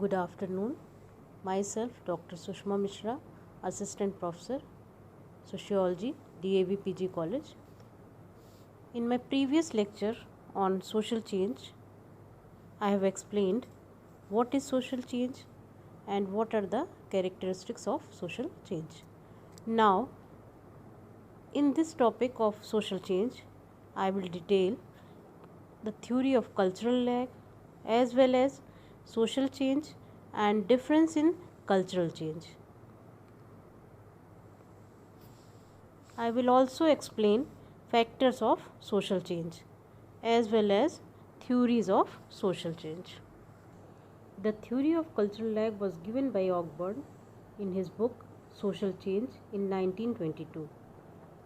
Good afternoon. Myself, Dr. Sushma Mishra, Assistant Professor, Sociology, DAV PG College. In my previous lecture on social change, I have explained what is social change and what are the characteristics of social change. Now, in this topic of social change, I will detail the theory of cultural lag as well as social change and difference in cultural change. I will also explain factors of social change as well as theories of social change. The theory of cultural lag was given by Ogburn in his book Social Change in 1922.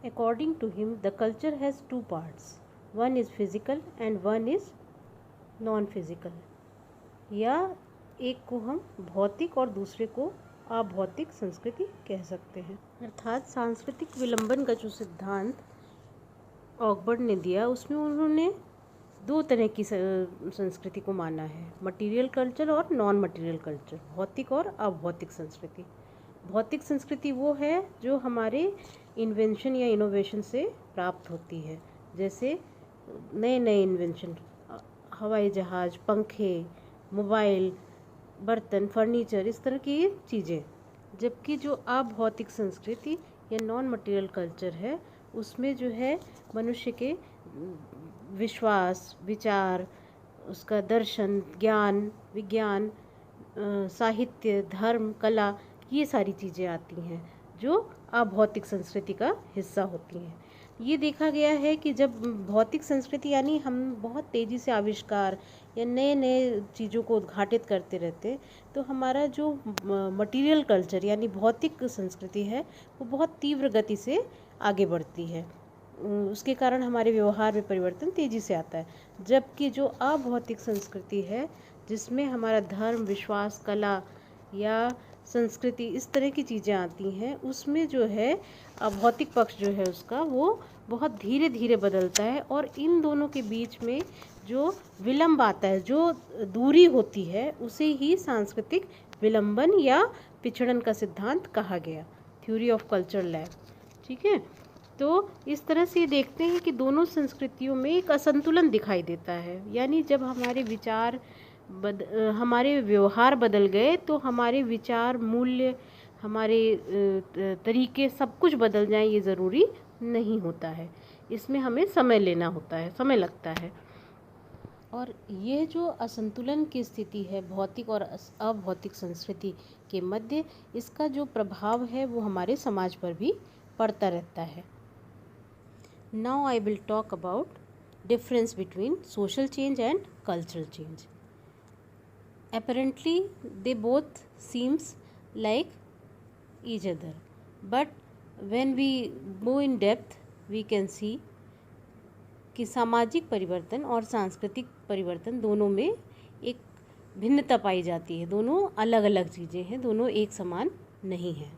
According to him, the culture has two parts. One is physical and one is non-physical. या एक को हम भौतिक और दूसरे को अभौतिक संस्कृति कह सकते हैं। अर्थात सांस्कृतिक विलंबन का जो सिद्धांत ऑगबर्न ने दिया उसमें उन्होंने दो तरह की संस्कृति को माना है, मटेरियल कल्चर और नॉन मटेरियल कल्चर, भौतिक और अभौतिक संस्कृति। भौतिक संस्कृति वो है जो हमारे इन्वेंशन या इनोवेशन से प्राप्त होती है, जैसे नए नए इन्वेंशन, हवाई जहाज़, पंखे, मोबाइल, बर्तन, फर्नीचर, इस तरह की चीज़ें। जबकि जो अभौतिक संस्कृति या नॉन मटेरियल कल्चर है उसमें जो है मनुष्य के विश्वास, विचार, उसका दर्शन, ज्ञान, विज्ञान, साहित्य, धर्म, कला, ये सारी चीज़ें आती हैं जो अभौतिक संस्कृति का हिस्सा होती हैं। ये देखा गया है कि जब भौतिक संस्कृति यानी हम बहुत तेज़ी से आविष्कार या नए नए चीज़ों को उद्घाटित करते रहते, तो हमारा जो मटेरियल कल्चर यानी भौतिक संस्कृति है वो बहुत तीव्र गति से आगे बढ़ती है। उसके कारण हमारे व्यवहार में परिवर्तन तेज़ी से आता है। जबकि जो अभौतिक संस्कृति है जिसमें हमारा धर्म, विश्वास, कला या संस्कृति, इस तरह की चीज़ें आती हैं, उसमें जो है अभौतिक पक्ष जो है उसका वो बहुत धीरे धीरे बदलता है और इन दोनों के बीच में जो विलंब आता है, जो दूरी होती है, उसे ही सांस्कृतिक विलंबन या पिछड़न का सिद्धांत कहा गया, थ्योरी ऑफ कल्चर लैग। ठीक है, तो इस तरह से देखते हैं कि दोनों संस्कृतियों में एक असंतुलन दिखाई देता है। यानी जब हमारे विचार हमारे व्यवहार बदल गए तो हमारे विचार, मूल्य, हमारे तरीके, सब कुछ बदल जाएं ये ज़रूरी नहीं होता है। इसमें हमें समय लेना होता है, समय लगता है। और ये जो असंतुलन की स्थिति है भौतिक और अभौतिक संस्कृति के मध्य, इसका जो प्रभाव है वो हमारे समाज पर भी पड़ता रहता है। Now I will talk about difference between social change and cultural change. Apparently they both seems like each other, but when we go in depth we can see कि सामाजिक परिवर्तन और सांस्कृतिक परिवर्तन दोनों में एक भिन्नता पाई जाती है। दोनों अलग अलग चीज़ें हैं, दोनों एक समान नहीं हैं।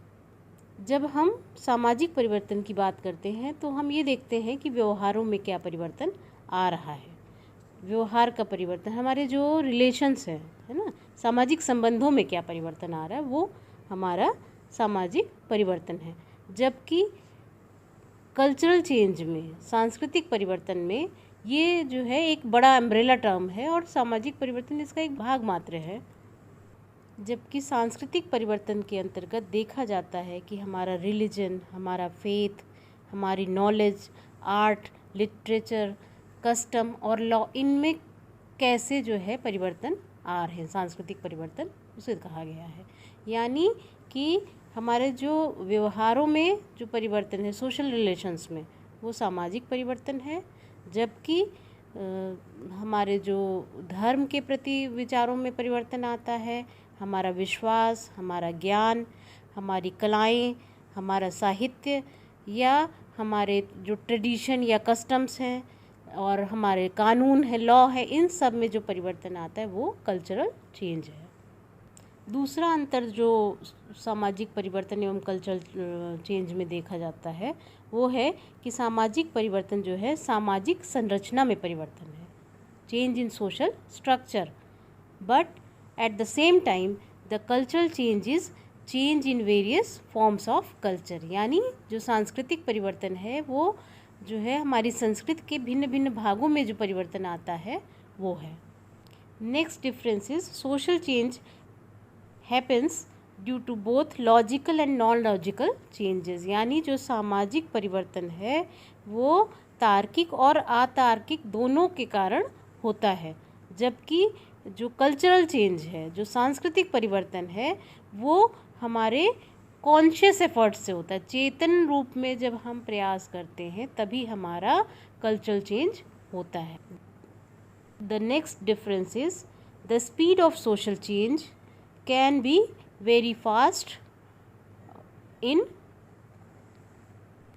जब हम सामाजिक परिवर्तन की बात करते हैं तो हम ये देखते हैं कि व्यवहारों में क्या परिवर्तन आ रहा है। व्यवहार का परिवर्तन, हमारे जो रिलेशंस हैं, है ना, सामाजिक संबंधों में क्या परिवर्तन आ रहा है, वो हमारा सामाजिक परिवर्तन है। जबकि कल्चरल चेंज में, सांस्कृतिक परिवर्तन में, ये जो है एक बड़ा अम्ब्रेला टर्म है और सामाजिक परिवर्तन इसका एक भाग मात्र है। जबकि सांस्कृतिक परिवर्तन के अंतर्गत देखा जाता है कि हमारा रिलीजन, हमारा फेथ, हमारी नॉलेज, आर्ट, लिटरेचर, कस्टम और लॉ, इनमें कैसे जो है परिवर्तन आ रहे हैं, सांस्कृतिक परिवर्तन उसे कहा गया है। यानी कि हमारे जो व्यवहारों में जो परिवर्तन है, सोशल रिलेशंस में, वो सामाजिक परिवर्तन है। जबकि हमारे जो धर्म के प्रति विचारों में परिवर्तन आता है, हमारा विश्वास, हमारा ज्ञान, हमारी कलाएं, हमारा साहित्य या हमारे जो ट्रेडिशन या कस्टम्स हैं और हमारे कानून है, लॉ है, इन सब में जो परिवर्तन आता है वो कल्चरल चेंज है। दूसरा अंतर जो सामाजिक परिवर्तन एवं कल्चरल चेंज में देखा जाता है वो है कि सामाजिक परिवर्तन जो है सामाजिक संरचना में परिवर्तन है, change in social structure, but At the same time, the cultural change is change in various forms of culture. यानी जो सांस्कृतिक परिवर्तन है वो जो है हमारी संस्कृति के भिन्न भिन्न भागों में जो परिवर्तन आता है वो है. Next difference is social change happens due to both logical and non logical changes. यानी जो सामाजिक परिवर्तन है वो तार्किक और अतार्किक दोनों के कारण होता है, जबकि जो कल्चरल चेंज है, जो सांस्कृतिक परिवर्तन है, वो हमारे कॉन्शियस एफर्ट से होता है. चेतन रूप में जब हम प्रयास करते हैं तभी हमारा कल्चरल चेंज होता है. The next difference is the speed of social change can be very fast. In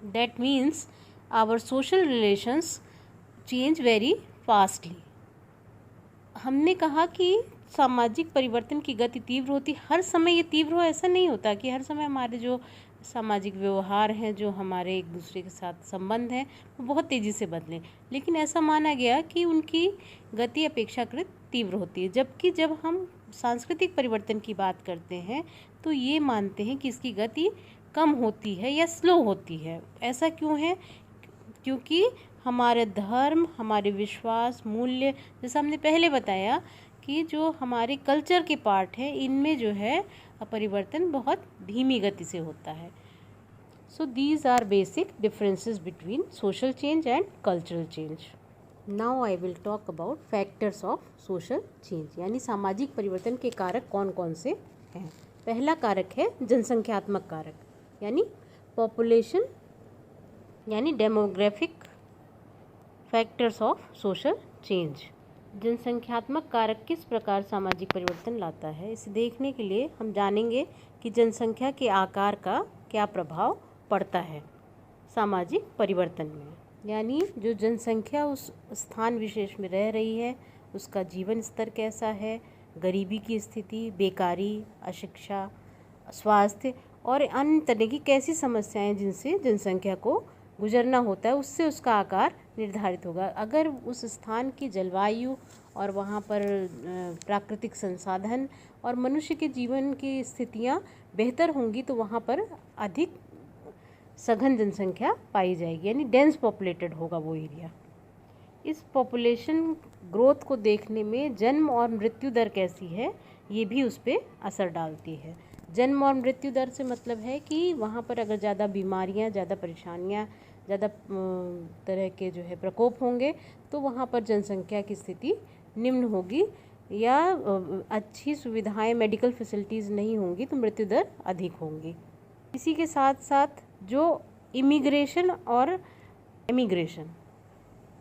that means our social relations change very fastly. हमने कहा कि सामाजिक परिवर्तन की गति तीव्र होती. हर समय ये तीव्र हो ऐसा नहीं होता कि हर समय हमारे जो सामाजिक व्यवहार हैं, जो हमारे एक दूसरे के साथ संबंध हैं, वो बहुत तेज़ी से बदलें. लेकिन ऐसा माना गया कि उनकी गति अपेक्षाकृत तीव्र होती है. जबकि जब हम सांस्कृतिक परिवर्तन की बात करते हैं तो ये मानते हैं कि इसकी गति कम होती है या स्लो होती है. ऐसा क्यों है? क्योंकि हमारे धर्म, हमारे विश्वास, मूल्य, जैसा हमने पहले बताया कि जो हमारे कल्चर के पार्ट हैं इनमें जो है परिवर्तन बहुत धीमी गति से होता है. So these are basic differences between social change and cultural change. Now I will talk about factors of social change. यानी सामाजिक परिवर्तन के कारक कौन कौन से हैं. पहला कारक है जनसंख्यात्मक कारक, यानी पॉपुलेशन, यानी demographic factors of social change. जनसंख्यात्मक कारक किस प्रकार सामाजिक परिवर्तन लाता है, इसे देखने के लिए हम जानेंगे कि जनसंख्या के आकार का क्या प्रभाव पड़ता है सामाजिक परिवर्तन में. यानी जो जनसंख्या उस स्थान विशेष में रह रही है उसका जीवन स्तर कैसा है, गरीबी की स्थिति, बेकारी, अशिक्षा, स्वास्थ्य और अन्य तरह की कैसी समस्याएं जिनसे जनसंख्या को गुजरना होता है, उससे उसका आकार निर्धारित होगा. अगर उस स्थान की जलवायु और वहाँ पर प्राकृतिक संसाधन और मनुष्य के जीवन की स्थितियाँ बेहतर होंगी तो वहाँ पर अधिक सघन जनसंख्या पाई जाएगी, यानी डेंस पॉपुलेटेड होगा वो एरिया. इस पॉपुलेशन ग्रोथ को देखने में जन्म और मृत्यु दर कैसी है ये भी उस पर असर डालती है. जन्म और मृत्यु दर से मतलब है कि वहाँ पर अगर ज़्यादा बीमारियाँ, ज़्यादा परेशानियाँ, ज़्यादा तरह के जो है प्रकोप होंगे तो वहाँ पर जनसंख्या की स्थिति निम्न होगी, या अच्छी सुविधाएं, मेडिकल फैसिलिटीज़ नहीं होंगी तो मृत्यु दर अधिक होंगी. इसी के साथ साथ जो इमिग्रेशन और एमिग्रेशन,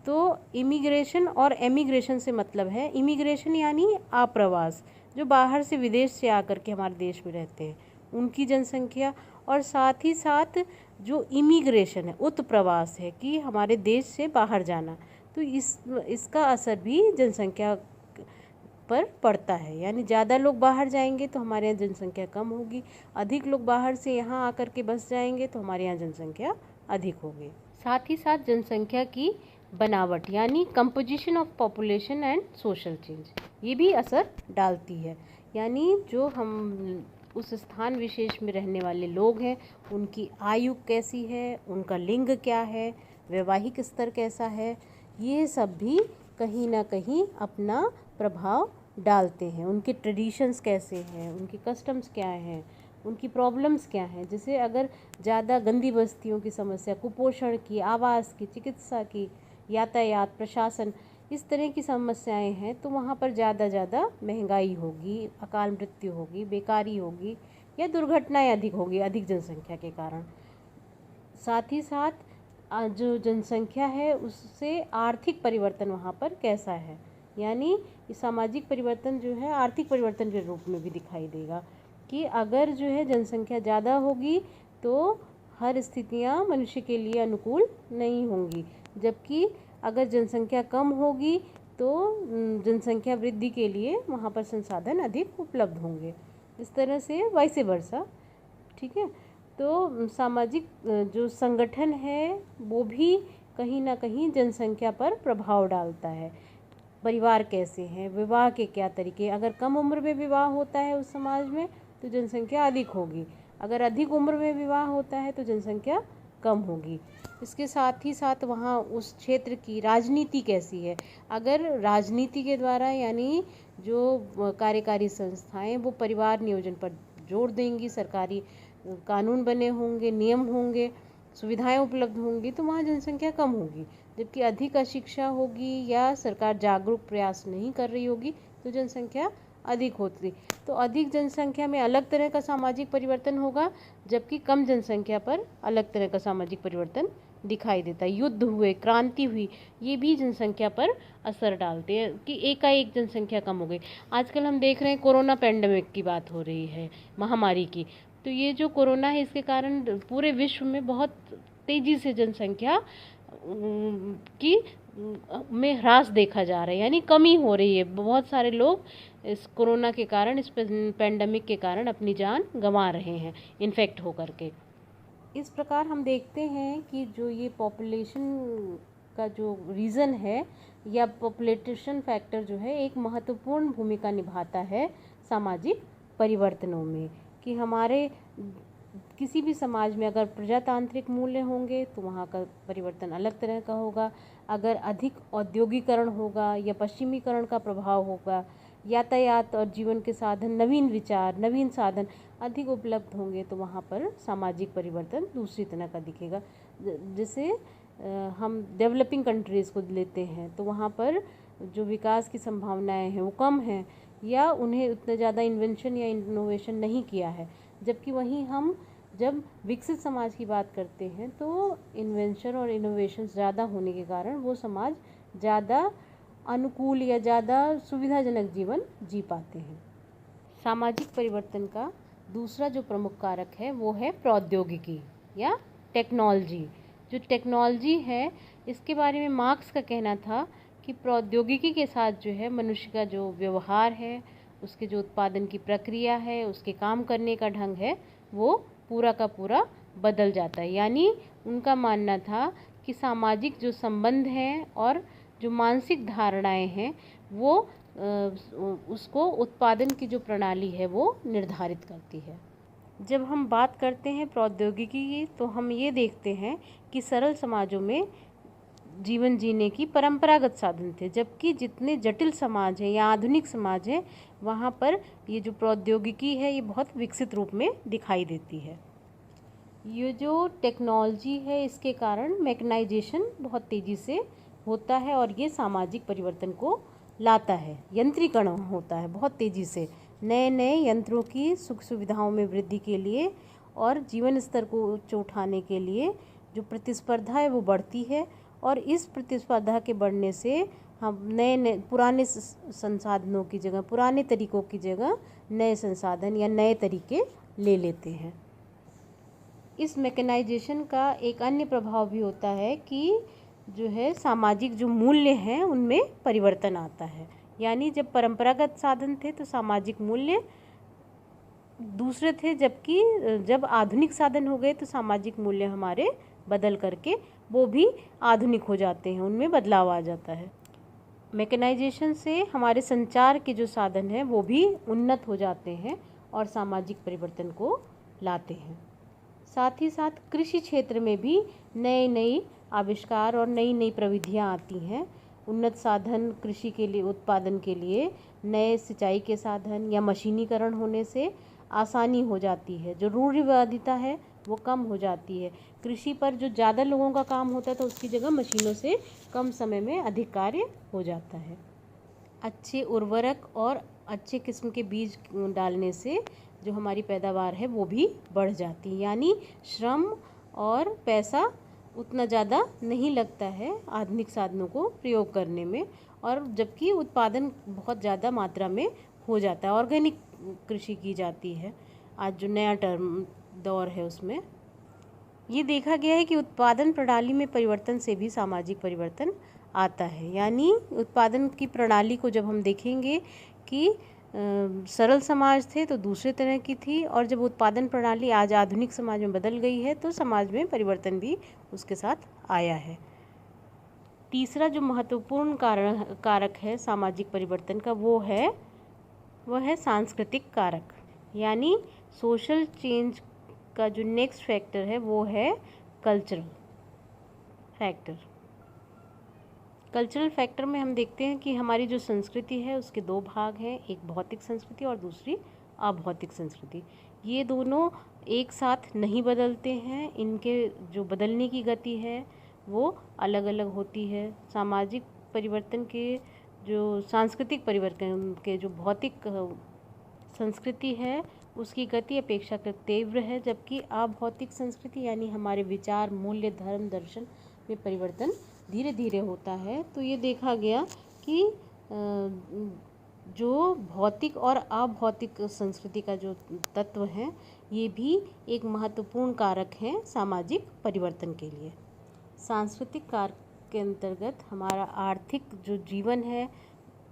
तो इमिग्रेशन और एमिग्रेशन से मतलब है, इमिग्रेशन यानी आप्रवास, जो बाहर से विदेश से आकर के हमारे देश में रहते हैं उनकी जनसंख्या, और साथ ही साथ जो इमिग्रेशन है, उत्प्रवास है कि हमारे देश से बाहर जाना, तो इसका असर भी जनसंख्या पर पड़ता है. यानी ज़्यादा लोग बाहर जाएंगे तो हमारे यहाँ जनसंख्या कम होगी, अधिक लोग बाहर से यहाँ आकर के बस जाएंगे तो हमारे यहाँ जनसंख्या अधिक होगी. साथ ही साथ जनसंख्या की बनावट यानी composition of population and social change, ये भी असर डालती है. यानी जो हम उस स्थान विशेष में रहने वाले लोग हैं उनकी आयु कैसी है, उनका लिंग क्या है, वैवाहिक स्तर कैसा है, ये सब भी कहीं ना कहीं अपना प्रभाव डालते हैं. उनके ट्रेडिशंस कैसे हैं, उनके कस्टम्स क्या हैं, उनकी प्रॉब्लम्स क्या हैं. जैसे अगर ज़्यादा गंदी बस्तियों की समस्या, कुपोषण की, आवास की, चिकित्सा की, यातायात, प्रशासन, इस तरह की समस्याएं हैं तो वहाँ पर ज़्यादा महंगाई होगी, अकाल मृत्यु होगी, बेकारी होगी या दुर्घटनाएं अधिक होगी अधिक जनसंख्या के कारण. साथ ही साथ जो जनसंख्या है उससे आर्थिक परिवर्तन वहाँ पर कैसा है, यानी सामाजिक परिवर्तन जो है आर्थिक परिवर्तन के रूप में भी दिखाई देगा कि अगर जो है जनसंख्या ज़्यादा होगी तो हर स्थितियाँ मनुष्य के लिए अनुकूल नहीं होंगी, जबकि अगर जनसंख्या कम होगी तो जनसंख्या वृद्धि के लिए वहाँ पर संसाधन अधिक उपलब्ध होंगे. इस तरह से वाइसे वर्सा. ठीक है, तो सामाजिक जो संगठन है वो भी कहीं ना कहीं जनसंख्या पर प्रभाव डालता है. परिवार कैसे हैं, विवाह के क्या तरीके। अगर कम उम्र में विवाह होता है उस समाज में तो जनसंख्या अधिक होगी, अगर अधिक उम्र में विवाह होता है तो जनसंख्या कम होगी। इसके साथ ही साथ वहाँ उस क्षेत्र की राजनीति कैसी है। अगर राजनीति के द्वारा यानी जो कार्यकारी संस्थाएं वो परिवार नियोजन पर जोर देंगी, सरकारी कानून बने होंगे, नियम होंगे, सुविधाएं उपलब्ध होंगी, तो वहाँ जनसंख्या कम होगी। जबकि अधिक अशिक्षा होगी या सरकार जागरूक प्रयास नहीं कर रही होगी तो जनसंख्या अधिक होती। तो अधिक जनसंख्या में अलग तरह का सामाजिक परिवर्तन होगा, जबकि कम जनसंख्या पर अलग तरह का सामाजिक परिवर्तन दिखाई देता है। युद्ध हुए, क्रांति हुई, ये भी जनसंख्या पर असर डालते हैं कि एकाएक जनसंख्या कम हो गई। आजकल हम देख रहे हैं कोरोना पैंडेमिक की बात हो रही है, महामारी की। तो ये जो कोरोना है इसके कारण पूरे विश्व में बहुत तेज़ी से जनसंख्या की में ह्रास देखा जा रहा है, यानी कमी हो रही है। बहुत सारे लोग इस कोरोना के कारण, इस पैंडेमिक के कारण अपनी जान गंवा रहे हैं इन्फेक्ट होकर के। इस प्रकार हम देखते हैं कि जो ये पॉपुलेशन का जो रीज़न है या पॉपुलेशन फैक्टर जो है एक महत्वपूर्ण भूमिका निभाता है सामाजिक परिवर्तनों में। कि हमारे किसी भी समाज में अगर प्रजातांत्रिक मूल्य होंगे तो वहाँ का परिवर्तन अलग तरह का होगा। अगर अधिक औद्योगिकरण होगा या पश्चिमीकरण का प्रभाव होगा, यातायात और जीवन के साधन, नवीन विचार, नवीन साधन अधिक उपलब्ध होंगे तो वहाँ पर सामाजिक परिवर्तन दूसरी तरह का दिखेगा। जैसे हम डेवलपिंग कंट्रीज़ को लेते हैं तो वहाँ पर जो विकास की संभावनाएं हैं वो कम हैं या उन्हें उतना ज़्यादा इन्वेंशन या इनोवेशन नहीं किया है। जबकि वहीं हम जब विकसित समाज की बात करते हैं तो इन्वेंशन और इनोवेशन ज़्यादा होने के कारण वो समाज ज़्यादा अनुकूल या ज़्यादा सुविधाजनक जीवन जी पाते हैं। सामाजिक परिवर्तन का दूसरा जो प्रमुख कारक है वो है प्रौद्योगिकी या टेक्नोलॉजी। जो टेक्नोलॉजी है इसके बारे में मार्क्स का कहना था कि प्रौद्योगिकी के साथ जो है मनुष्य का जो व्यवहार है, उसके जो उत्पादन की प्रक्रिया है, उसके काम करने का ढंग है, वो पूरा का पूरा बदल जाता है। यानी उनका मानना था कि सामाजिक जो संबंध हैं और जो मानसिक धारणाएं हैं वो उसको उत्पादन की जो प्रणाली है वो निर्धारित करती है। जब हम बात करते हैं प्रौद्योगिकी की तो हम ये देखते हैं कि सरल समाजों में जीवन जीने की परंपरागत साधन थे, जबकि जितने जटिल समाज हैं या आधुनिक समाज हैं वहाँ पर ये जो प्रौद्योगिकी है ये बहुत विकसित रूप में दिखाई देती है। ये जो टेक्नोलॉजी है इसके कारण मैकेनाइजेशन बहुत तेज़ी से होता है और ये सामाजिक परिवर्तन को लाता है। यंत्रीकरण होता है बहुत तेज़ी से, नए नए यंत्रों की सुख सुविधाओं में वृद्धि के लिए और जीवन स्तर को उच्च उठाने के लिए जो प्रतिस्पर्धा है वो बढ़ती है। और इस प्रतिस्पर्धा के बढ़ने से हम नए नए पुराने संसाधनों की जगह, पुराने तरीकों की जगह नए संसाधन या नए तरीके ले लेते हैं। इस मैकेनाइजेशन का एक अन्य प्रभाव भी होता है कि जो है सामाजिक जो मूल्य हैं उनमें परिवर्तन आता है। यानी जब परंपरागत साधन थे तो सामाजिक मूल्य दूसरे थे, जबकि जब आधुनिक साधन हो गए तो सामाजिक मूल्य हमारे बदल करके वो भी आधुनिक हो जाते हैं, उनमें बदलाव आ जाता है। मैकेनाइजेशन से हमारे संचार के जो साधन हैं वो भी उन्नत हो जाते हैं और सामाजिक परिवर्तन को लाते हैं। साथ ही साथ कृषि क्षेत्र में भी नए नए आविष्कार और नई नई प्रविधियाँ आती हैं। उन्नत साधन कृषि के लिए, उत्पादन के लिए नए सिंचाई के साधन या मशीनीकरण होने से आसानी हो जाती है। जो रूढ़िवादिता है वो कम हो जाती है। कृषि पर जो ज़्यादा लोगों का काम होता है तो उसकी जगह मशीनों से कम समय में अधिक कार्य हो जाता है। अच्छे उर्वरक और अच्छे किस्म के बीज डालने से जो हमारी पैदावार है वो भी बढ़ जाती है। यानी श्रम और पैसा उतना ज़्यादा नहीं लगता है आधुनिक साधनों को प्रयोग करने में, और जबकि उत्पादन बहुत ज़्यादा मात्रा में हो जाता है। ऑर्गेनिक कृषि की जाती है आज जो नया दौर है उसमें। ये देखा गया है कि उत्पादन प्रणाली में परिवर्तन से भी सामाजिक परिवर्तन आता है। यानी उत्पादन की प्रणाली को जब हम देखेंगे कि सरल समाज थे तो दूसरे तरह की थी, और जब उत्पादन प्रणाली आज आधुनिक समाज में बदल गई है तो समाज में परिवर्तन भी उसके साथ आया है। तीसरा जो महत्वपूर्ण कारक है सामाजिक परिवर्तन का वो है सांस्कृतिक कारक। यानी सोशल चेंज का जो नेक्स्ट फैक्टर है वो है कल्चरल फैक्टर। कल्चरल फैक्टर में हम देखते हैं कि हमारी जो संस्कृति है उसके दो भाग हैं, एक भौतिक संस्कृति और दूसरी अभौतिक संस्कृति। ये दोनों एक साथ नहीं बदलते हैं, इनके जो बदलने की गति है वो अलग अलग होती है। सामाजिक परिवर्तन के जो सांस्कृतिक परिवर्तन के जो भौतिक संस्कृति है उसकी गति अपेक्षाकृत तीव्र है, जबकि अभौतिक संस्कृति यानी हमारे विचार, मूल्य, धर्म, दर्शन में परिवर्तन धीरे धीरे होता है। तो ये देखा गया कि जो भौतिक और अभौतिक संस्कृति का जो तत्व है ये भी एक महत्वपूर्ण कारक है सामाजिक परिवर्तन के लिए। सांस्कृतिक कारक के अंतर्गत हमारा आर्थिक जो जीवन है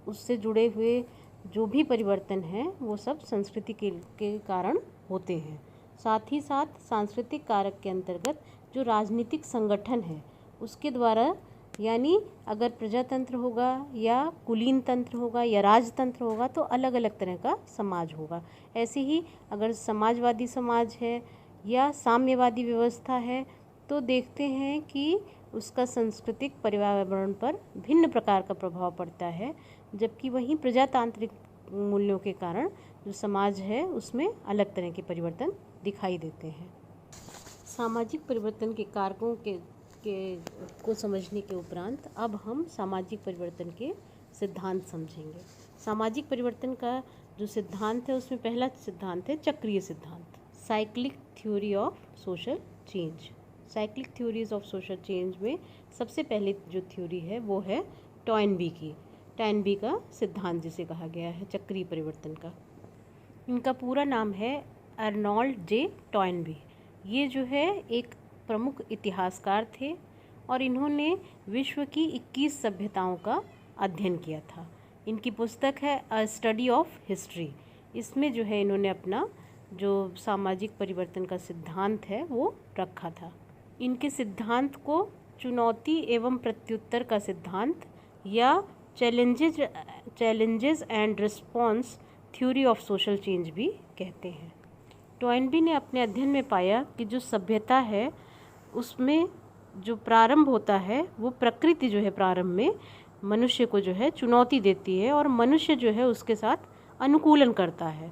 उससे जुड़े हुए जो भी परिवर्तन है वो सब संस्कृति के कारण होते हैं। साथ ही साथ सांस्कृतिक कारक के अंतर्गत जो राजनीतिक संगठन है उसके द्वारा, यानी अगर प्रजातंत्र होगा या कुलीन तंत्र होगा या राजतंत्र होगा तो अलग अलग तरह का समाज होगा। ऐसे ही अगर समाजवादी समाज है या साम्यवादी व्यवस्था है तो देखते हैं कि उसका सांस्कृतिक पर्यावरण पर भिन्न प्रकार का प्रभाव पड़ता है, जबकि वहीं प्रजातांत्रिक मूल्यों के कारण जो समाज है उसमें अलग तरह के परिवर्तन दिखाई देते हैं। सामाजिक परिवर्तन के कारकों को समझने के उपरांत अब हम सामाजिक परिवर्तन के सिद्धांत समझेंगे। सामाजिक परिवर्तन का जो सिद्धांत है उसमें पहला सिद्धांत है चक्रीय सिद्धांत, cyclic theory of social change. Cyclic theories of social change में सबसे पहले जो थ्योरी है वो है टॉयनबी की। टॉयनबी का सिद्धांत जिसे कहा गया है चक्रीय परिवर्तन का। इनका पूरा नाम है अर्नोल्ड जे टॉयनबी। ये जो है एक प्रमुख इतिहासकार थे और इन्होंने विश्व की 21 सभ्यताओं का अध्ययन किया था। इनकी पुस्तक है अ स्टडी ऑफ हिस्ट्री। इसमें जो है इन्होंने अपना जो सामाजिक परिवर्तन का सिद्धांत है वो रखा था। इनके सिद्धांत को चुनौती एवं प्रत्युत्तर का सिद्धांत या challenges and response theory of social change भी कहते हैं। टॉयनबी ने अपने अध्ययन में पाया कि जो सभ्यता है उसमें जो प्रारंभ होता है वो प्रकृति जो है प्रारंभ में मनुष्य को जो है चुनौती देती है और मनुष्य जो है उसके साथ अनुकूलन करता है।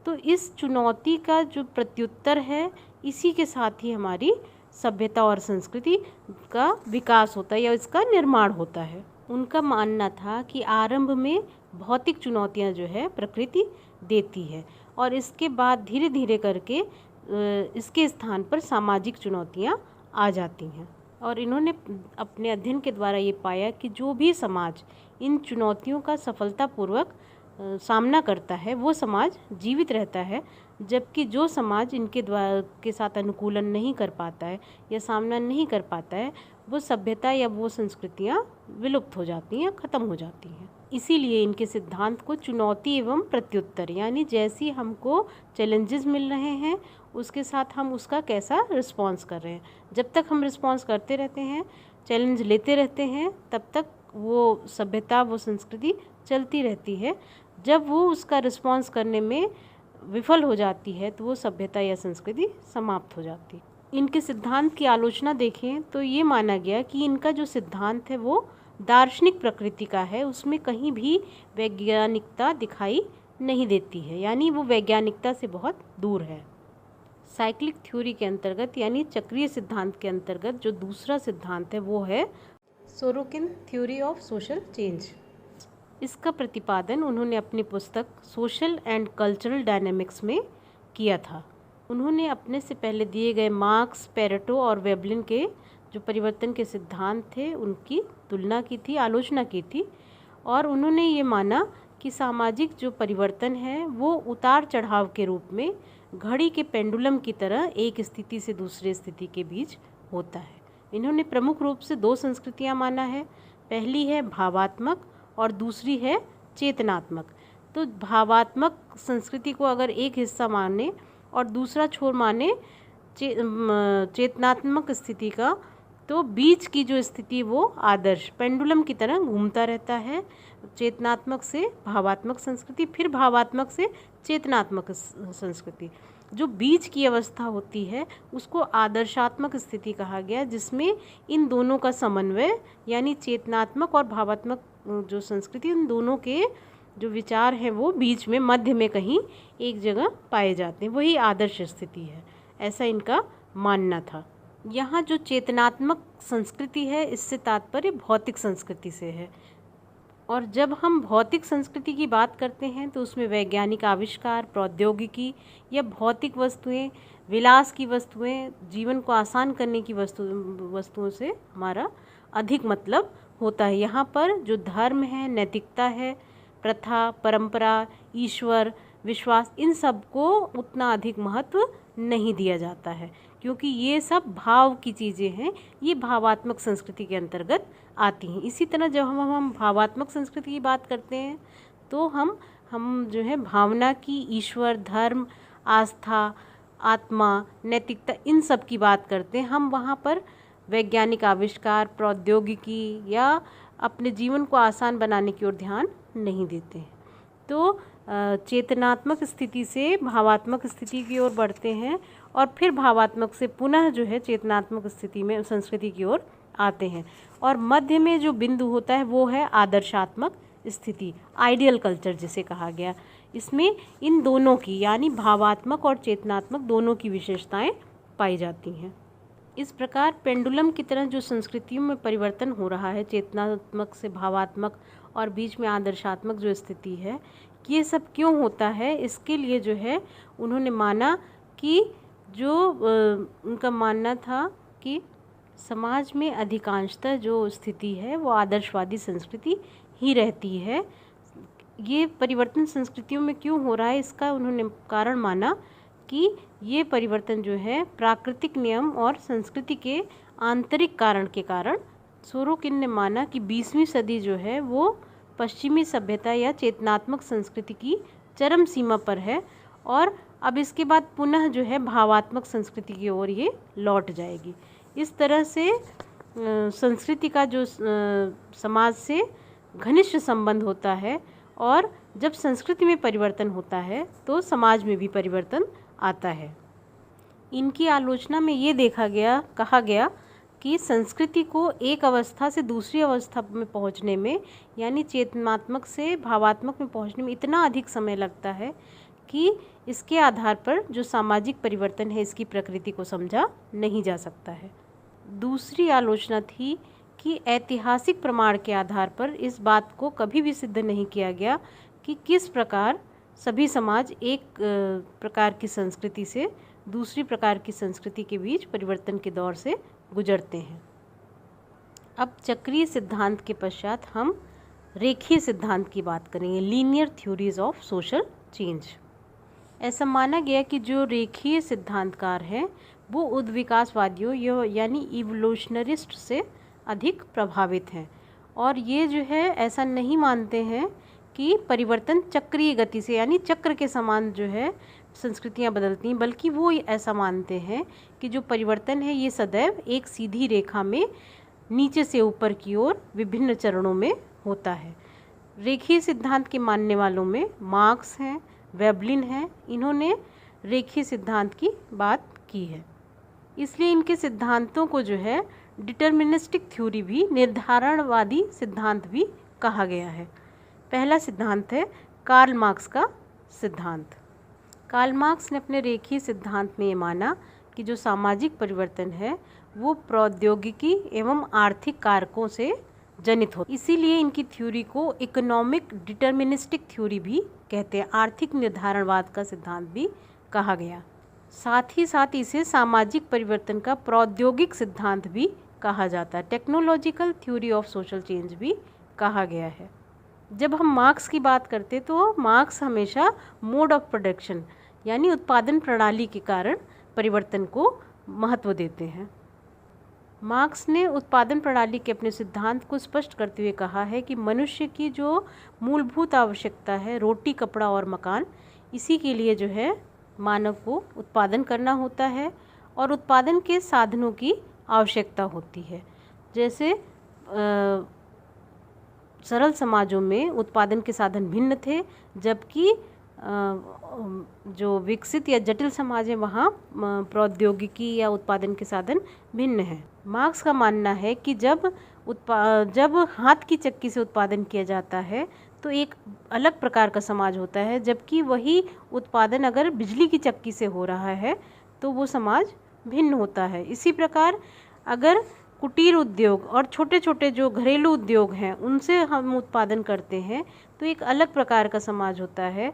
तो इस चुनौती का जो प्रत्युत्तर है इसी के साथ ही हमारी सभ्यता और संस्कृति का विकास होता है या इसका निर्माण होता है। उनका मानना था कि आरंभ में भौतिक चुनौतियां जो है प्रकृति देती है और इसके बाद धीरे धीरे करके इसके स्थान पर सामाजिक चुनौतियां आ जाती हैं। और इन्होंने अपने अध्ययन के द्वारा ये पाया कि जो भी समाज इन चुनौतियों का सफलतापूर्वक सामना करता है वो समाज जीवित रहता है, जबकि जो समाज इनके द्वारा के साथ अनुकूलन नहीं कर पाता है या सामना नहीं कर पाता है वो सभ्यता या वो संस्कृतियाँ विलुप्त हो जाती हैं, ख़त्म हो जाती हैं। इसीलिए इनके सिद्धांत को चुनौती एवं प्रत्युत्तर, यानी जैसी हमको चैलेंजेस मिल रहे हैं उसके साथ हम उसका कैसा रिस्पॉन्स कर रहे हैं। जब तक हम रिस्पॉन्स करते रहते हैं, चैलेंज लेते रहते हैं, तब तक वो सभ्यता वो संस्कृति चलती रहती है। जब वो उसका रिस्पॉन्स करने में विफल हो जाती है तो वो सभ्यता या संस्कृति समाप्त हो जाती है। इनके सिद्धांत की आलोचना देखें तो ये माना गया कि इनका जो सिद्धांत है वो दार्शनिक प्रकृति का है, उसमें कहीं भी वैज्ञानिकता दिखाई नहीं देती है, यानी वो वैज्ञानिकता से बहुत दूर है। साइक्लिक थ्योरी के अंतर्गत यानी चक्रीय सिद्धांत के अंतर्गत जो दूसरा सिद्धांत है वो है Sorokin theory of social change. इसका प्रतिपादन उन्होंने अपनी पुस्तक सोशल एंड कल्चरल डायनेमिक्स में किया था। उन्होंने अपने से पहले दिए गए मार्क्स, पेरेटो और वेबलिन के जो परिवर्तन के सिद्धांत थे उनकी तुलना की थी, आलोचना की थी और उन्होंने ये माना कि सामाजिक जो परिवर्तन है वो उतार चढ़ाव के रूप में घड़ी के पेंडुलम की तरह एक स्थिति से दूसरे स्थिति के बीच होता है। इन्होंने प्रमुख रूप से दो संस्कृतियाँ माना है, पहली है भावात्मक और दूसरी है चेतनात्मक। तो भावात्मक संस्कृति को अगर एक हिस्सा माने और दूसरा छोर माने चेतनात्मक स्थिति का, तो बीच की जो स्थिति वो आदर्श पेंडुलम की तरह घूमता रहता है, चेतनात्मक से भावात्मक संस्कृति, फिर भावात्मक से चेतनात्मक संस्कृति। जो बीच की अवस्था होती है उसको आदर्शात्मक स्थिति कहा गया, जिसमें इन दोनों का समन्वय यानी चेतनात्मक और भावात्मक जो संस्कृति, इन दोनों के जो विचार हैं वो बीच में मध्य में कहीं एक जगह पाए जाते हैं, वही आदर्श स्थिति है, ऐसा इनका मानना था। यहाँ जो चेतनात्मक संस्कृति है इससे तात्पर्य भौतिक संस्कृति से है। और जब हम भौतिक संस्कृति की बात करते हैं तो उसमें वैज्ञानिक आविष्कार, प्रौद्योगिकी या भौतिक वस्तुएं, विलास की वस्तुएं, जीवन को आसान करने की वस्तुओं से हमारा अधिक मतलब होता है। यहाँ पर जो धर्म है, नैतिकता है, प्रथा, परंपरा, ईश्वर, विश्वास, इन सब को उतना अधिक महत्व नहीं दिया जाता है, क्योंकि ये सब भाव की चीज़ें हैं, ये भावात्मक संस्कृति के अंतर्गत आती हैं। इसी तरह जब हम भावात्मक संस्कृति की बात करते हैं तो हम जो है भावना की, ईश्वर, धर्म, आस्था, आत्मा, नैतिकता, इन सब की बात करते हैं। हम वहाँ पर वैज्ञानिक आविष्कार, प्रौद्योगिकी या अपने जीवन को आसान बनाने की ओर ध्यान नहीं देते हैं। तो चेतनात्मक स्थिति से भावात्मक स्थिति की ओर बढ़ते हैं और फिर भावात्मक से पुनः जो है चेतनात्मक स्थिति में संस्कृति की ओर आते हैं। और मध्य में जो बिंदु होता है वो है आदर्शात्मक स्थिति, आइडियल कल्चर जिसे कहा गया। इसमें इन दोनों की यानी भावात्मक और चेतनात्मक दोनों की विशेषताएं पाई जाती हैं। इस प्रकार पेंडुलम की तरह जो संस्कृतियों में परिवर्तन हो रहा है, चेतनात्मक से भावात्मक और बीच में आदर्शात्मक जो स्थिति है, ये सब क्यों होता है, इसके लिए जो है उन्होंने माना कि जो उनका मानना था कि समाज में अधिकांशतः जो स्थिति है वो आदर्शवादी संस्कृति ही रहती है। ये परिवर्तन संस्कृतियों में क्यों हो रहा है, इसका उन्होंने कारण माना कि ये परिवर्तन जो है प्राकृतिक नियम और संस्कृति के आंतरिक कारण के कारण। सोरोकिन ने माना कि 20वीं सदी जो है वो पश्चिमी सभ्यता या चेतनात्मक संस्कृति की चरम सीमा पर है और अब इसके बाद पुनः जो है भावात्मक संस्कृति की ओर ये लौट जाएगी। इस तरह से संस्कृति का जो समाज से घनिष्ठ संबंध होता है और जब संस्कृति में परिवर्तन होता है तो समाज में भी परिवर्तन आता है। इनकी आलोचना में ये कहा गया कि संस्कृति को एक अवस्था से दूसरी अवस्था में पहुंचने में यानी चेतनात्मक से भावात्मक में पहुंचने में इतना अधिक समय लगता है कि इसके आधार पर जो सामाजिक परिवर्तन है इसकी प्रकृति को समझा नहीं जा सकता है। दूसरी आलोचना थी कि ऐतिहासिक प्रमाण के आधार पर इस बात को कभी भी सिद्ध नहीं किया गया कि किस प्रकार सभी समाज एक प्रकार की संस्कृति से दूसरी प्रकार की संस्कृति के बीच परिवर्तन के दौर से गुजरते हैं। अब चक्रीय सिद्धांत के पश्चात हम रेखीय सिद्धांत की बात करेंगे, linear theories of social change. ऐसा माना गया कि जो रेखीय सिद्धांतकार हैं वो उद्विकासवादियों यानी इवोल्यूशनरिस्ट से अधिक प्रभावित हैं और ये जो है ऐसा नहीं मानते हैं कि परिवर्तन चक्रीय गति से यानी चक्र के समान जो है संस्कृतियां बदलती हैं, बल्कि वो ऐसा मानते हैं कि जो परिवर्तन है ये सदैव एक सीधी रेखा में नीचे से ऊपर की ओर विभिन्न चरणों में होता है। रेखीय सिद्धांत के मानने वालों में मार्क्स हैं, वेबलिन हैं, इन्होंने रेखीय सिद्धांत की बात की है। इसलिए इनके सिद्धांतों को जो है डिटर्मिनिस्टिक थ्योरी भी, निर्धारणवादी सिद्धांत भी कहा गया है। पहला सिद्धांत है कार्ल मार्क्स का सिद्धांत। कार्ल मार्क्स ने अपने रेखीय सिद्धांत में ये माना कि जो सामाजिक परिवर्तन है वो प्रौद्योगिकी एवं आर्थिक कारकों से जनित हो, इसीलिए इनकी थ्योरी को इकोनॉमिक डिटर्मिनिस्टिक थ्योरी भी कहते हैं, आर्थिक निर्धारणवाद का सिद्धांत भी कहा गया। साथ ही साथ इसे सामाजिक परिवर्तन का प्रौद्योगिक सिद्धांत भी कहा जाता है, technological theory of social change भी कहा गया है। जब हम मार्क्स की बात करते तो मार्क्स हमेशा मोड ऑफ प्रोडक्शन यानी उत्पादन प्रणाली के कारण परिवर्तन को महत्व देते हैं। मार्क्स ने उत्पादन प्रणाली के अपने सिद्धांत को स्पष्ट करते हुए कहा है कि मनुष्य की जो मूलभूत आवश्यकता है, रोटी, कपड़ा और मकान, इसी के लिए जो है मानव को उत्पादन करना होता है और उत्पादन के साधनों की आवश्यकता होती है। जैसे सरल समाजों में उत्पादन के साधन भिन्न थे, जबकि जो विकसित या जटिल समाज है वहाँ प्रौद्योगिकी या उत्पादन के साधन भिन्न हैं। मार्क्स का मानना है कि जब हाथ की चक्की से उत्पादन किया जाता है तो एक अलग प्रकार का समाज होता है, जबकि वही उत्पादन अगर बिजली की चक्की से हो रहा है तो वो समाज भिन्न होता है। इसी प्रकार अगर कुटीर उद्योग और छोटे छोटे जो घरेलू उद्योग हैं उनसे हम उत्पादन करते हैं तो एक अलग प्रकार का समाज होता है।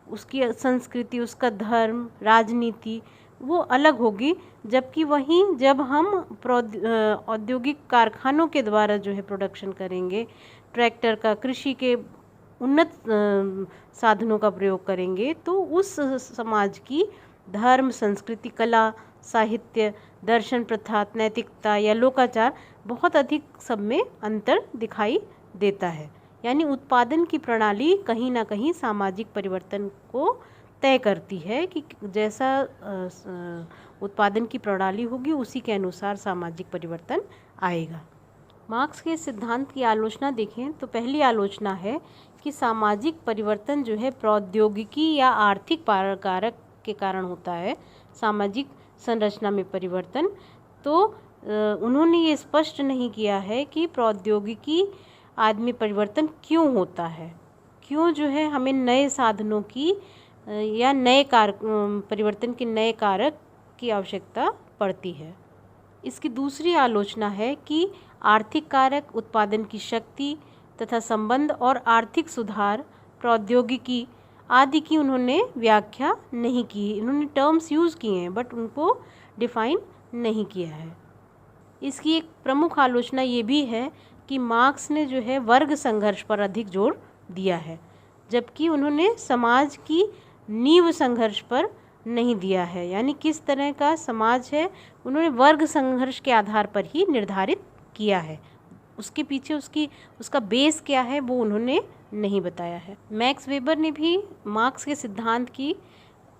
उसकी संस्कृति, उसका धर्म, राजनीति वो अलग होगी। जबकि वहीं जब हम औद्योगिक कारखानों के द्वारा जो है प्रोडक्शन करेंगे, ट्रैक्टर का, कृषि के उन्नत साधनों का प्रयोग करेंगे, तो उस समाज की धर्म, संस्कृति, कला, साहित्य, दर्शन, प्रथा, नैतिकता या लोकाचार बहुत अधिक सब में अंतर दिखाई देता है। यानी उत्पादन की प्रणाली कहीं ना कहीं सामाजिक परिवर्तन को तय करती है कि जैसा उत्पादन की प्रणाली होगी उसी के अनुसार सामाजिक परिवर्तन आएगा। मार्क्स के सिद्धांत की आलोचना देखें तो पहली आलोचना है कि सामाजिक परिवर्तन जो है प्रौद्योगिकी या आर्थिक कारक के कारण होता है। सामाजिक संरचना में परिवर्तन तो उन्होंने ये स्पष्ट नहीं किया है कि प्रौद्योगिकी आदमी परिवर्तन क्यों होता है, क्यों जो है हमें नए साधनों की या नए परिवर्तन के नए कारक की आवश्यकता पड़ती है। इसकी दूसरी आलोचना है कि आर्थिक कारक, उत्पादन की शक्ति तथा संबंध और आर्थिक सुधार, प्रौद्योगिकी आदि की उन्होंने व्याख्या नहीं की। इन्होंने टर्म्स यूज़ किए हैं बट उनको डिफाइन नहीं किया है। इसकी एक प्रमुख आलोचना ये भी है कि मार्क्स ने जो है वर्ग संघर्ष पर अधिक जोर दिया है, जबकि उन्होंने समाज की नींव संघर्ष पर नहीं दिया है। यानी किस तरह का समाज है उन्होंने वर्ग संघर्ष के आधार पर ही निर्धारित किया है, उसके पीछे उसका बेस क्या है वो उन्होंने नहीं बताया है। मैक्स वेबर ने भी मार्क्स के सिद्धांत की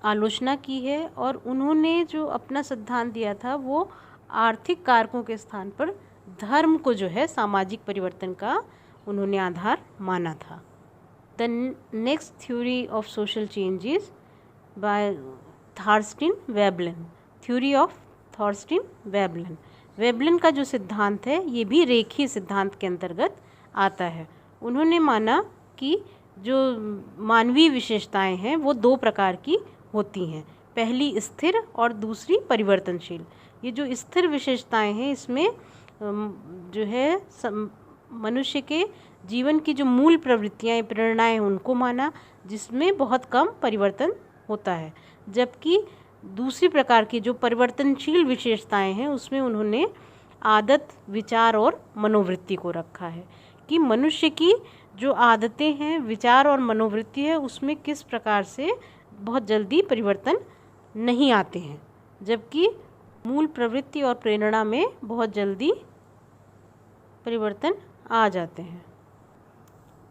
आलोचना की है और उन्होंने जो अपना सिद्धांत दिया था वो आर्थिक कारकों के स्थान पर धर्म को जो है सामाजिक परिवर्तन का उन्होंने आधार माना था। The next theory of social changes by Thorstein Veblen, theory of Thorstein Veblen. Veblen का जो सिद्धांत है ये भी रेखीय सिद्धांत के अंतर्गत आता है। उन्होंने माना कि जो मानवीय विशेषताएं हैं वो दो प्रकार की होती हैं, पहली स्थिर और दूसरी परिवर्तनशील। ये जो स्थिर विशेषताएं हैं इसमें जो है मनुष्य के जीवन की जो मूल प्रवृत्तियाँ, प्रेरणाएं उनको माना, जिसमें बहुत कम परिवर्तन होता है। जबकि दूसरी प्रकार की जो परिवर्तनशील विशेषताएं हैं उसमें उन्होंने आदत, विचार और मनोवृत्ति को रखा है कि मनुष्य की जो आदतें हैं, विचार और मनोवृत्ति है उसमें किस प्रकार से बहुत जल्दी परिवर्तन नहीं आते हैं, जबकि मूल प्रवृत्ति और प्रेरणा में बहुत जल्दी परिवर्तन आ जाते हैं।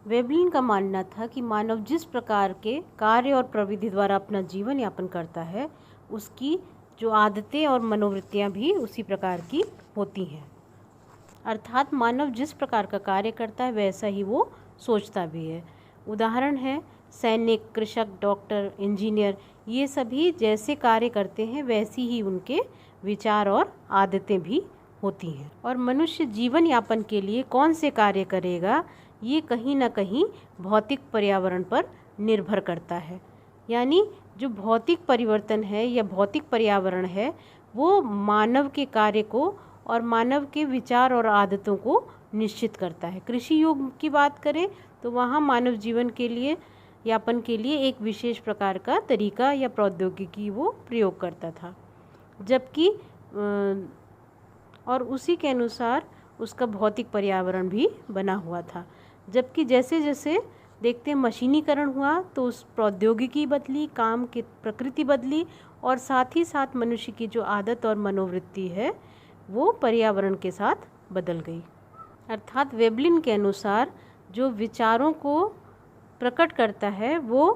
वेबलिन का मानना था कि मानव जिस प्रकार के कार्य और प्रविधि द्वारा अपना जीवन यापन करता है उसकी जो आदतें और मनोवृत्तियाँ भी उसी प्रकार की होती हैं। अर्थात मानव जिस प्रकार का कार्य करता है वैसा ही वो सोचता भी है। उदाहरण है सैनिक, कृषक, डॉक्टर, इंजीनियर, ये सभी जैसे कार्य करते हैं वैसी ही उनके विचार और आदतें भी होती हैं। और मनुष्य जीवन यापन के लिए कौन से कार्य करेगा ये कहीं ना कहीं भौतिक पर्यावरण पर निर्भर करता है। यानी जो भौतिक परिवर्तन है या भौतिक पर्यावरण है वो मानव के कार्य को और मानव के विचार और आदतों को निश्चित करता है। कृषि युग की बात करें तो वहाँ मानव जीवन के लिए यापन के लिए एक विशेष प्रकार का तरीका या प्रौद्योगिकी वो प्रयोग करता था, जबकि और उसी के अनुसार उसका भौतिक पर्यावरण भी बना हुआ था। जबकि जैसे जैसे देखते हैं मशीनीकरण हुआ तो उस प्रौद्योगिकी बदली, काम की प्रकृति बदली और साथ ही साथ मनुष्य की जो आदत और मनोवृत्ति है वो पर्यावरण के साथ बदल गई। अर्थात वेबलिन के अनुसार जो विचारों को प्रकट करता है वो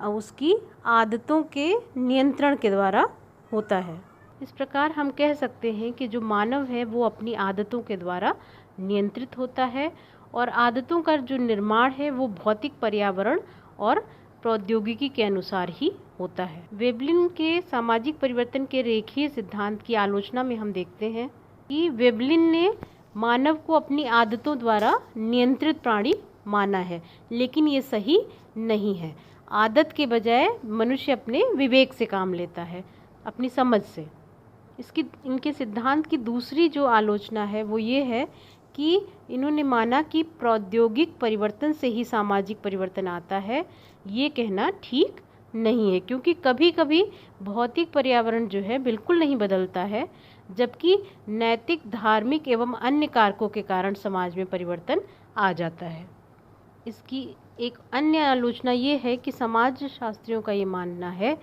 उसकी आदतों के नियंत्रण के द्वारा होता है। इस प्रकार हम कह सकते हैं कि जो मानव है वो अपनी आदतों के द्वारा नियंत्रित होता है और आदतों का जो निर्माण है वो भौतिक पर्यावरण और प्रौद्योगिकी के अनुसार ही होता है। वेबलिन के सामाजिक परिवर्तन के रेखीय सिद्धांत की आलोचना में हम देखते हैं कि वेबलिन ने मानव को अपनी आदतों द्वारा नियंत्रित प्राणी माना है, लेकिन ये सही नहीं है। आदत के बजाय मनुष्य अपने विवेक से काम लेता है, अपनी समझ से। इनके सिद्धांत की दूसरी जो आलोचना है वो ये है कि इन्होंने माना कि प्रौद्योगिक परिवर्तन से ही सामाजिक परिवर्तन आता है। ये कहना ठीक नहीं है, क्योंकि कभी कभी भौतिक पर्यावरण जो है बिल्कुल नहीं बदलता है, जबकि नैतिक, धार्मिक एवं अन्य कारकों के कारण समाज में परिवर्तन आ जाता है। इसकी एक अन्य आलोचना ये है कि समाज शास्त्रियों का ये मानना है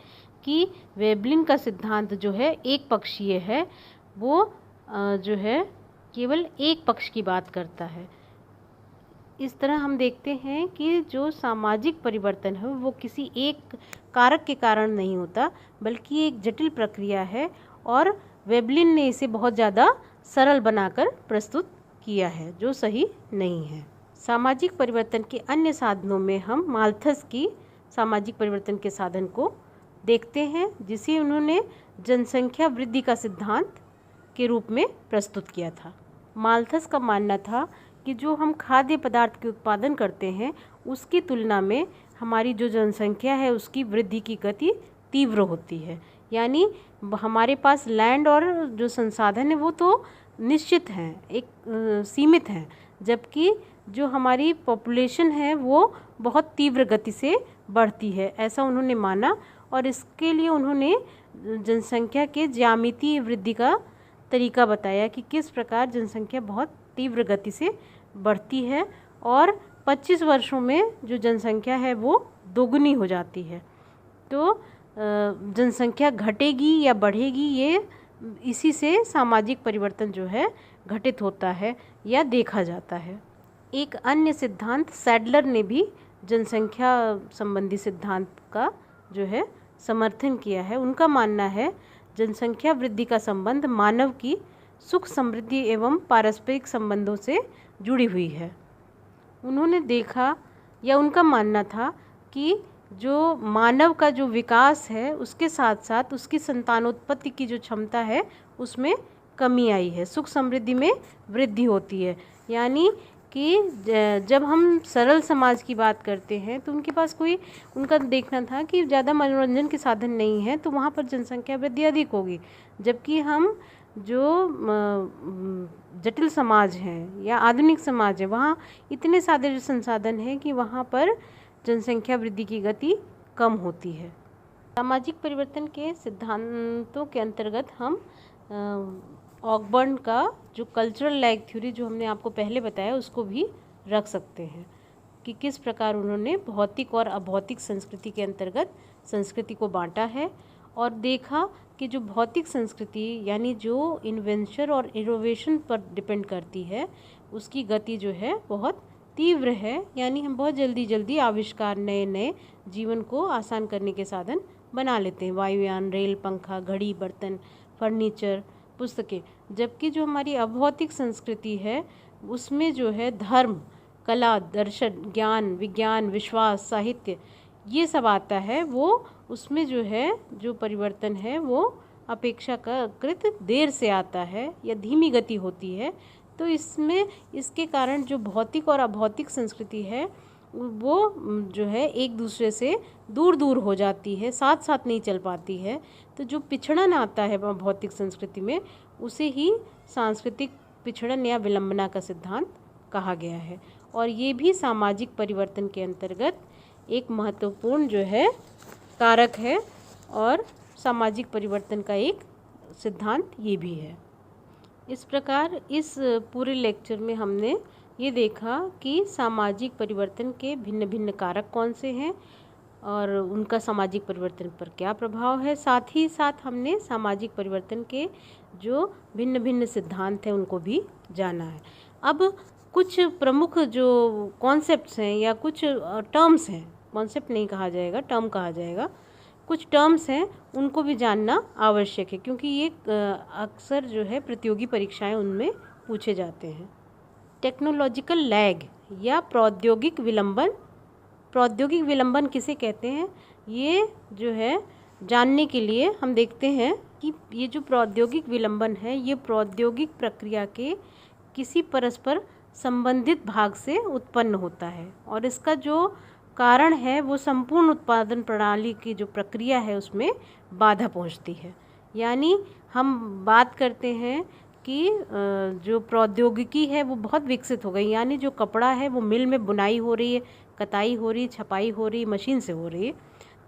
कि वेबलिन का सिद्धांत जो है एक पक्षीय है, वो जो है केवल एक पक्ष की बात करता है। इस तरह हम देखते हैं कि जो सामाजिक परिवर्तन है वो किसी एक कारक के कारण नहीं होता, बल्कि एक जटिल प्रक्रिया है और वेबलिन ने इसे बहुत ज़्यादा सरल बनाकर प्रस्तुत किया है, जो सही नहीं है। सामाजिक परिवर्तन के अन्य साधनों में हम माल्थस की सामाजिक परिवर्तन के साधन को देखते हैं, जिसे उन्होंने जनसंख्या वृद्धि का सिद्धांत के रूप में प्रस्तुत किया था। माल्थस का मानना था कि जो हम खाद्य पदार्थ के उत्पादन करते हैं उसकी तुलना में हमारी जो जनसंख्या है उसकी वृद्धि की गति तीव्र होती है। यानी हमारे पास लैंड और जो संसाधन है वो तो निश्चित हैं, एक सीमित हैं, जबकि जो हमारी पॉपुलेशन है वो बहुत तीव्र गति से बढ़ती है, ऐसा उन्होंने माना। और इसके लिए उन्होंने जनसंख्या के ज्यामितीय वृद्धि का तरीका बताया कि किस प्रकार जनसंख्या बहुत तीव्र गति से बढ़ती है और 25 वर्षों में जो जनसंख्या है वो दोगुनी हो जाती है। तो जनसंख्या घटेगी या बढ़ेगी, ये इसी से सामाजिक परिवर्तन जो है घटित होता है या देखा जाता है। एक अन्य सिद्धांत सैडलर ने भी जनसंख्या संबंधी सिद्धांत का जो है समर्थन किया है। उनका मानना है जनसंख्या वृद्धि का संबंध मानव की सुख, समृद्धि एवं पारस्परिक संबंधों से जुड़ी हुई है। उन्होंने देखा या उनका मानना था कि जो मानव का जो विकास है उसके साथ साथ उसकी संतानोत्पत्ति की जो क्षमता है उसमें कमी आई है, सुख समृद्धि में वृद्धि होती है। यानी कि जब हम सरल समाज की बात करते हैं तो उनके पास उनका देखना था कि ज़्यादा मनोरंजन के साधन नहीं है, तो वहाँ पर जनसंख्या वृद्धि अधिक होगी। जबकि हम जो जटिल समाज हैं या आधुनिक समाज है वहाँ इतने सारे संसाधन हैं कि वहाँ पर जनसंख्या वृद्धि की गति कम होती है। सामाजिक परिवर्तन के सिद्धांतों के अंतर्गत हम ऑकबर्न का जो कल्चरल लैग थ्योरी जो हमने आपको पहले बताया उसको भी रख सकते हैं कि किस प्रकार उन्होंने भौतिक और अभौतिक संस्कृति के अंतर्गत संस्कृति को बांटा है और देखा कि जो भौतिक संस्कृति यानी जो इन्वेंशन और इनोवेशन पर डिपेंड करती है उसकी गति जो है बहुत तीव्र है। यानी हम बहुत जल्दी आविष्कार, नए नए जीवन को आसान करने के साधन बना लेते हैं, वायुयान, रेल, पंखा, घड़ी, बर्तन, फर्नीचर, पुस्तकें। जबकि जो हमारी अभौतिक संस्कृति है उसमें जो है धर्म, कला, दर्शन, ज्ञान, विज्ञान, विश्वास, साहित्य ये सब आता है, वो उसमें जो है जो परिवर्तन है वो अपेक्षाकृत देर से आता है या धीमी गति होती है। तो इसमें इसके कारण जो भौतिक और अभौतिक संस्कृति है वो जो है एक दूसरे से दूर दूर हो जाती है, साथ साथ नहीं चल पाती है। तो जो पिछड़न आता है भौतिक संस्कृति में उसे ही सांस्कृतिक पिछड़न या विलंबना का सिद्धांत कहा गया है। और ये भी सामाजिक परिवर्तन के अंतर्गत एक महत्वपूर्ण जो है कारक है और सामाजिक परिवर्तन का एक सिद्धांत ये भी है। इस प्रकार इस पूरे लेक्चर में हमने ये देखा कि सामाजिक परिवर्तन के भिन्न भिन्न कारक कौन से हैं और उनका सामाजिक परिवर्तन पर क्या प्रभाव है। साथ ही साथ हमने सामाजिक परिवर्तन के जो भिन्न भिन्न सिद्धांत हैं उनको भी जाना है। अब कुछ प्रमुख जो कॉन्सेप्ट्स हैं या कुछ टर्म्स हैं, कॉन्सेप्ट नहीं कहा जाएगा, टर्म कहा जाएगा, कुछ टर्म्स हैं उनको भी जानना आवश्यक है, क्योंकि ये अक्सर जो है प्रतियोगी परीक्षाएं उनमें पूछे जाते हैं। टेक्नोलॉजिकल लैग या प्रौद्योगिक विलंबन। प्रौद्योगिक विलंबन किसे कहते हैं, ये जो है जानने के लिए हम देखते हैं कि ये जो प्रौद्योगिक विलंबन है ये प्रौद्योगिक प्रक्रिया के किसी परस्पर संबंधित भाग से उत्पन्न होता है, और इसका जो कारण है वो संपूर्ण उत्पादन प्रणाली की जो प्रक्रिया है उसमें बाधा पहुंचती है। यानी हम बात करते हैं कि जो प्रौद्योगिकी है वो बहुत विकसित हो गई, यानी जो कपड़ा है वो मिल में बुनाई हो रही है, कताई हो रही है, छपाई हो रही है, मशीन से हो रही है,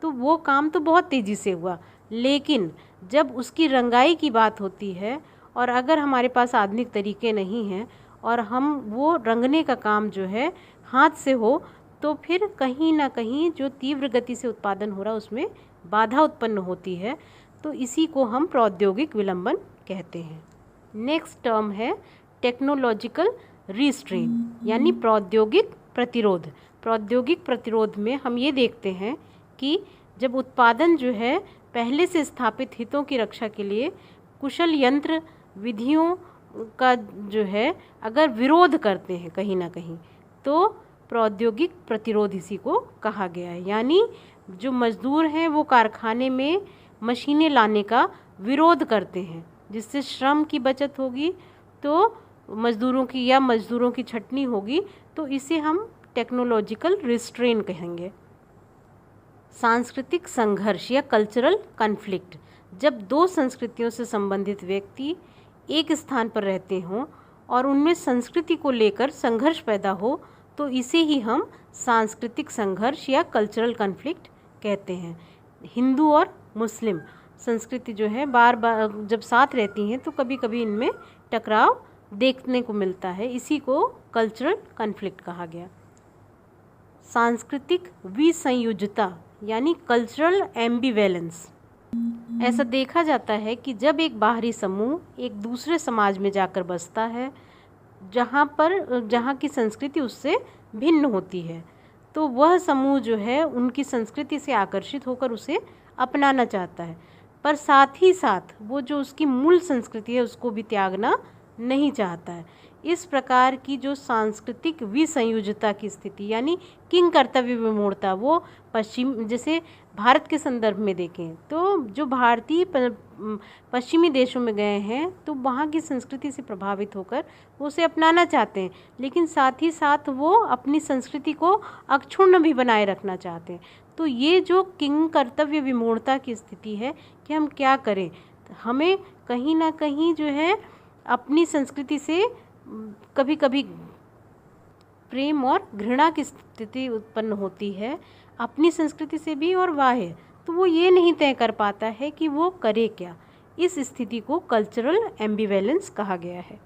तो वो काम तो बहुत तेज़ी से हुआ। लेकिन जब उसकी रंगाई की बात होती है और अगर हमारे पास आधुनिक तरीके नहीं हैं और हम वो रंगने का काम जो है हाथ से हो, तो फिर कहीं ना कहीं जो तीव्र गति से उत्पादन हो रहा है उसमें बाधा उत्पन्न होती है। तो इसी को हम प्रौद्योगिक विलंबन कहते हैं। नेक्स्ट टर्म है टेक्नोलॉजिकल रिस्ट्रेन, यानी प्रौद्योगिक प्रतिरोध। प्रौद्योगिक प्रतिरोध में हम ये देखते हैं कि जब उत्पादन जो है पहले से स्थापित हितों की रक्षा के लिए कुशल यंत्र विधियों का जो है अगर विरोध करते हैं कहीं ना कहीं, तो प्रौद्योगिक प्रतिरोध इसी को कहा गया है। यानी जो मजदूर हैं वो कारखाने में मशीनें लाने का विरोध करते हैं, जिससे श्रम की बचत होगी, तो मजदूरों की छटनी होगी, तो इसे हम टेक्नोलॉजिकल रिस्ट्रेन कहेंगे। सांस्कृतिक संघर्ष या कल्चरल कॉन्फ्लिक्ट। जब दो संस्कृतियों से संबंधित व्यक्ति एक स्थान पर रहते हों और उनमें संस्कृति को लेकर संघर्ष पैदा हो, तो इसे ही हम सांस्कृतिक संघर्ष या कल्चरल कॉन्फ्लिक्ट कहते हैं। हिंदू और मुस्लिम संस्कृति जो है बार बार जब साथ रहती हैं तो कभी कभी इनमें टकराव देखने को मिलता है, इसी को कल्चरल कॉन्फ्लिक्ट कहा गया। सांस्कृतिक विसंयोजता यानी कल्चरल एम्बिवेलेंस। ऐसा देखा जाता है कि जब एक बाहरी समूह एक दूसरे समाज में जाकर बसता है जहाँ की संस्कृति उससे भिन्न होती है, तो वह समूह जो है उनकी संस्कृति से आकर्षित होकर उसे अपनाना चाहता है, पर साथ ही साथ वो जो उसकी मूल संस्कृति है उसको भी त्यागना नहीं चाहता है। इस प्रकार की जो सांस्कृतिक विसंयोजता की स्थिति यानी किंग कर्तव्य विमूढ़ता, वो जैसे भारत के संदर्भ में देखें तो जो भारतीय पश्चिमी देशों में गए हैं तो वहाँ की संस्कृति से प्रभावित होकर वो उसे अपनाना चाहते हैं, लेकिन साथ ही साथ वो अपनी संस्कृति को अक्षुण्ण भी बनाए रखना चाहते हैं। तो ये जो किंग कर्तव्य विमूढ़ता की स्थिति है कि हम क्या करें, हमें कहीं ना कहीं जो है अपनी संस्कृति से कभी कभी प्रेम और घृणा की स्थिति उत्पन्न होती है, अपनी संस्कृति से भी और बाह्य, तो वो ये नहीं तय कर पाता है कि वो करे क्या। इस स्थिति को कल्चरल एम्बिवेलेंस कहा गया है।